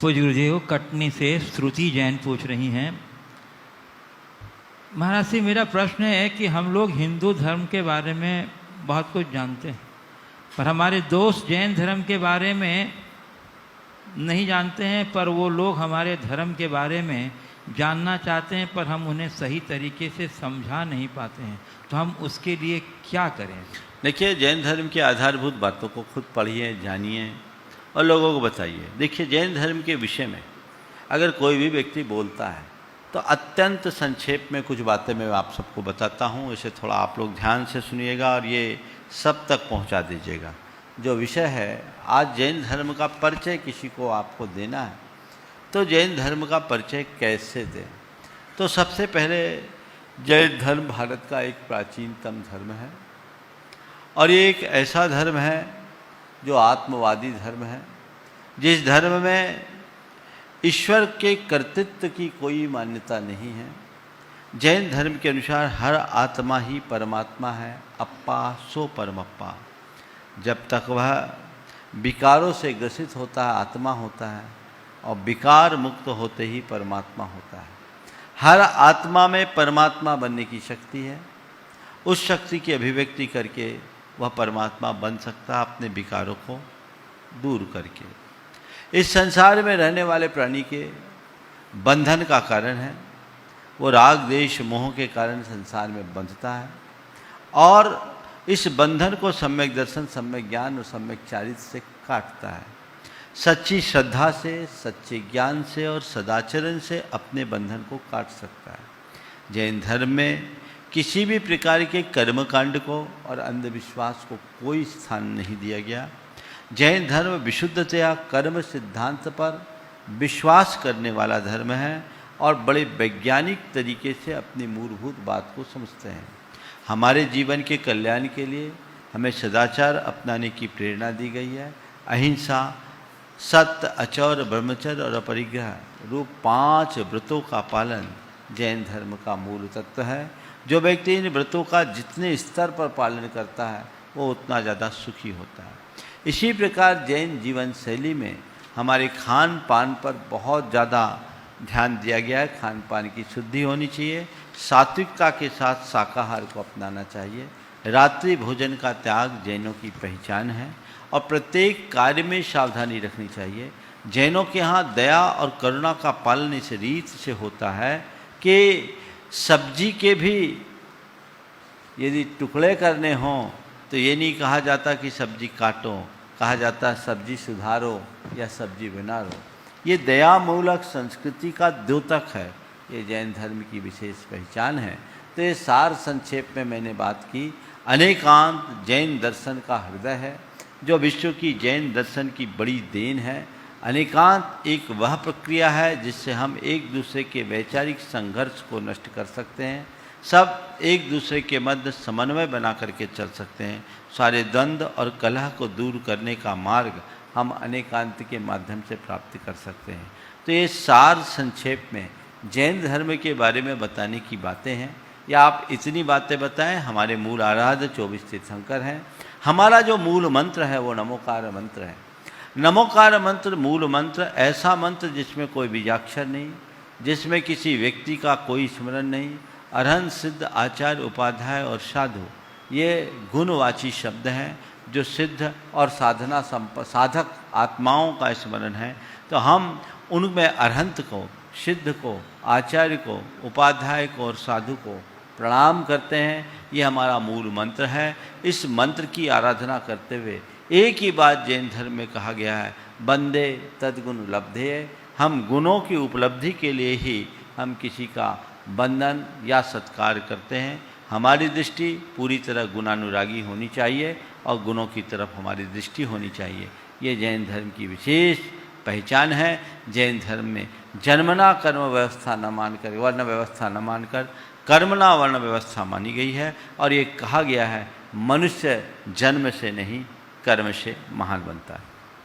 पूज्य गुरुदेव, कटनी से श्रुति जैन पूछ रही हैं, महाराज जी मेरा प्रश्न है कि हम लोग हिंदू धर्म के बारे में बहुत कुछ जानते हैं, पर हमारे दोस्त जैन धर्म के बारे में नहीं जानते हैं, पर वो लोग हमारे धर्म के बारे में जानना चाहते हैं, पर हम उन्हें सही तरीके से समझा नहीं पाते हैं, तो हम उसके लिए क्या करें? देखिए, जैन धर्म की आधारभूत बातों को खुद पढ़िए, जानिए और लोगों को बताइए। देखिए, जैन धर्म के विषय में अगर कोई भी व्यक्ति बोलता है तो अत्यंत संक्षेप में कुछ बातें मैं आप सबको बताता हूँ। इसे थोड़ा आप लोग ध्यान से सुनिएगा और ये सब तक पहुँचा दीजिएगा। जो विषय है, आज जैन धर्म का परिचय किसी को आपको देना है तो जैन धर्म का परिचय कैसे दें? तो सबसे पहले जैन धर्म भारत का एक प्राचीनतम धर्म है और ये एक ऐसा धर्म है जो आत्मवादी धर्म है, जिस धर्म में ईश्वर के कर्तृत्व की कोई मान्यता नहीं है। जैन धर्म के अनुसार हर आत्मा ही परमात्मा है, अप्पा सो परमप्पा। जब तक वह विकारों से ग्रसित होता है आत्मा होता है और विकार मुक्त होते ही परमात्मा होता है। हर आत्मा में परमात्मा बनने की शक्ति है। उस शक्ति की अभिव्यक्ति करके वह परमात्मा बन सकता है अपने विकारों को दूर करके। इस संसार में रहने वाले प्राणी के बंधन का कारण है, वो राग देश मोह के कारण संसार में बंधता है और इस बंधन को सम्यक दर्शन, सम्यक ज्ञान और सम्यक चारित्र से काटता है। सच्ची श्रद्धा से, सच्चे ज्ञान से और सदाचरण से अपने बंधन को काट सकता है। जैन धर्म में किसी भी प्रकार के कर्मकांड को और अंधविश्वास को कोई स्थान नहीं दिया गया। जैन धर्म विशुद्धतया कर्म सिद्धांत पर विश्वास करने वाला धर्म है और बड़े वैज्ञानिक तरीके से अपनी मूलभूत बात को समझते हैं। हमारे जीवन के कल्याण के लिए हमें सदाचार अपनाने की प्रेरणा दी गई है। अहिंसा, सत्य, अचौर, ब्रह्मचर्य और अपरिग्रह रूप 5 व्रतों का पालन जैन धर्म का मूल तत्व है। जो व्यक्ति इन व्रतों का जितने स्तर पर पालन करता है वो उतना ज़्यादा सुखी होता है। इसी प्रकार जैन जीवन शैली में हमारे खान पान पर बहुत ज़्यादा ध्यान दिया गया है। खान पान की शुद्धि होनी चाहिए, सात्विकता के साथ शाकाहार को अपनाना चाहिए। रात्रि भोजन का त्याग जैनों की पहचान है और प्रत्येक कार्य में सावधानी रखनी चाहिए। जैनों के यहाँ दया और करुणा का पालन इस रीत से होता है कि सब्जी के भी यदि टुकड़े करने हों तो ये नहीं कहा जाता कि सब्जी काटो, कहा जाता सब्जी सुधारो या सब्जी बना लो। ये दयामूलक संस्कृति का द्योतक है, ये जैन धर्म की विशेष पहचान है। तो ये सार संक्षेप में मैंने बात की। अनेकांत जैन दर्शन का हृदय है, जो विश्व की जैन दर्शन की बड़ी देन है। अनेकांत एक वह प्रक्रिया है जिससे हम एक दूसरे के वैचारिक संघर्ष को नष्ट कर सकते हैं। सब एक दूसरे के मध्य समन्वय बना करके चल सकते हैं। सारे द्वंद्व और कलह को दूर करने का मार्ग हम अनेकांत के माध्यम से प्राप्त कर सकते हैं। तो ये सार संक्षेप में जैन धर्म के बारे में बताने की बातें हैं। या आप इतनी बातें बताएं, हमारे मूल आराध्य 24 तीर्थंकर हैं। हमारा जो मूल मंत्र है वो नमोकार मंत्र है। नमोकार मंत्र मूल मंत्र, ऐसा मंत्र जिसमें कोई बीजाक्षर नहीं, जिसमें किसी व्यक्ति का कोई स्मरण नहीं। अरहंत, सिद्ध, आचार्य, उपाध्याय और साधु ये गुणवाची शब्द हैं जो सिद्ध और साधक आत्माओं का स्मरण है। तो हम उनमें अरहंत को, सिद्ध को, आचार्य को, उपाध्याय को और साधु को प्रणाम करते हैं। ये हमारा मूल मंत्र है। इस मंत्र की आराधना करते हुए एक ही बात जैन धर्म में कहा गया है, वंदे तद्गुण लब्धे। हम गुणों की उपलब्धि के लिए ही हम किसी का वंदन या सत्कार करते हैं। हमारी दृष्टि पूरी तरह गुणानुरागी होनी चाहिए और गुणों की तरफ हमारी दृष्टि होनी चाहिए। ये जैन धर्म की विशेष पहचान है। जैन धर्म में जन्मना कर्म व्यवस्था न मानकर, वर्ण व्यवस्था न मानकर कर्मणा वर्ण व्यवस्था मानी गई है। और ये कहा गया है मनुष्य जन्म से नहीं कर्म से महान बनता है।